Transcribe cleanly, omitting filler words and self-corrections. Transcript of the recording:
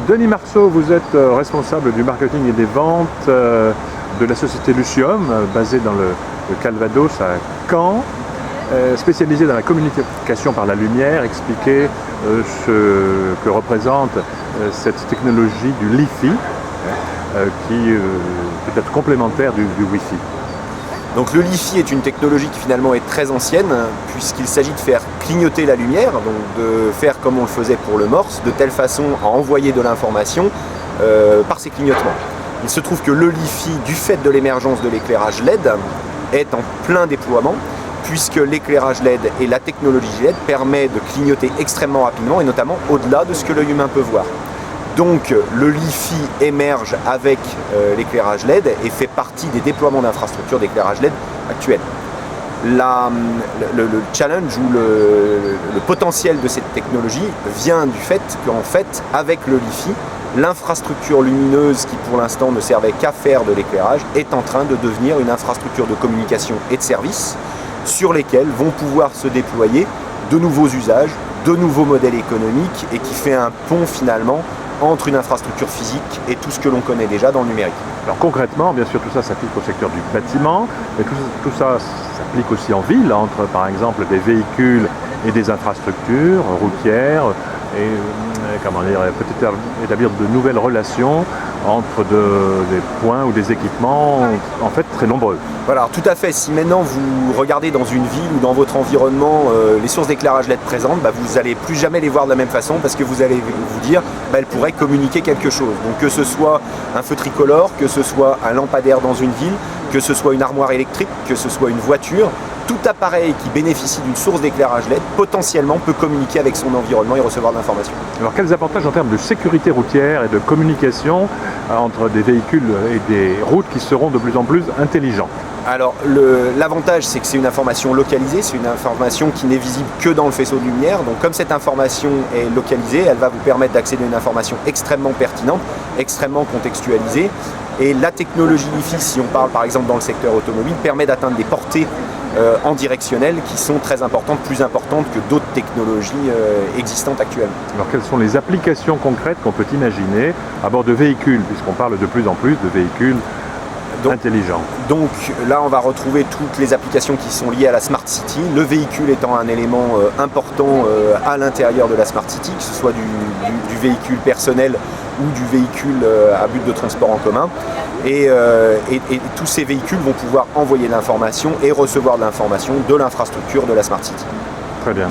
Denis Marceau, vous êtes responsable du marketing et des ventes de la société Lucium, basée dans le Calvados à Caen, spécialisée dans la communication par la lumière. Expliquez ce que représente cette technologie du Li-Fi, qui peut être complémentaire du Wi-Fi. Donc le Li-Fi est une technologie qui finalement est très ancienne, puisqu'il s'agit de faire clignoter la lumière, donc de faire comme on le faisait pour le Morse, de telle façon à envoyer de l'information par ces clignotements. Il se trouve que le Li-Fi, du fait de l'émergence de l'éclairage LED, est en plein déploiement, puisque l'éclairage LED et la technologie LED permet de clignoter extrêmement rapidement, et notamment au-delà de ce que l'œil humain peut voir. Donc le Li-Fi émerge avec l'éclairage LED et fait partie des déploiements d'infrastructures d'éclairage LED actuels. Le challenge ou le potentiel de cette technologie vient du fait qu'en fait, avec le Li-Fi, l'infrastructure lumineuse qui pour l'instant ne servait qu'à faire de l'éclairage est en train de devenir une infrastructure de communication et de services sur lesquels vont pouvoir se déployer de nouveaux usages, de nouveaux modèles économiques et qui fait un pont finalement entre une infrastructure physique et tout ce que l'on connaît déjà dans le numérique. Alors concrètement, bien sûr, tout ça s'applique au secteur du bâtiment, mais tout ça s'applique aussi en ville, entre par exemple des véhicules et des infrastructures routières, et peut-être établir de nouvelles relations entre des points ou des équipements en fait très nombreux. Voilà, tout à fait. Si maintenant vous regardez dans une ville ou dans votre environnement les sources d'éclairage LED présentes, vous n'allez plus jamais les voir de la même façon parce que vous allez vous dire elles pourraient communiquer quelque chose. Donc que ce soit un feu tricolore, que ce soit un lampadaire dans une ville, que ce soit une armoire électrique, que ce soit une voiture, tout appareil qui bénéficie d'une source d'éclairage LED potentiellement peut communiquer avec son environnement et recevoir de l'information. Alors quels avantages en termes de sécurité routière et de communication entre des véhicules et des routes qui seront de plus en plus intelligents? Alors l'avantage c'est que c'est une information localisée, c'est une information qui n'est visible que dans le faisceau de lumière. Donc comme cette information est localisée, elle va vous permettre d'accéder à une information extrêmement pertinente, extrêmement contextualisée. Et la technologie Li-Fi, si on parle par exemple dans le secteur automobile, permet d'atteindre des portées en directionnel qui sont très importantes, plus importantes que d'autres technologies existantes actuellement. Alors quelles sont les applications concrètes qu'on peut imaginer à bord de véhicules, puisqu'on parle de plus en plus de véhicules intelligents? Donc là on va retrouver toutes les applications qui sont liées à la Smart City, le véhicule étant un élément important à l'intérieur de la Smart City, que ce soit du véhicule personnel ou du véhicule à but de transport en commun. Et tous ces véhicules vont pouvoir envoyer de l'information et recevoir de l'information de l'infrastructure de la Smart City. Très bien.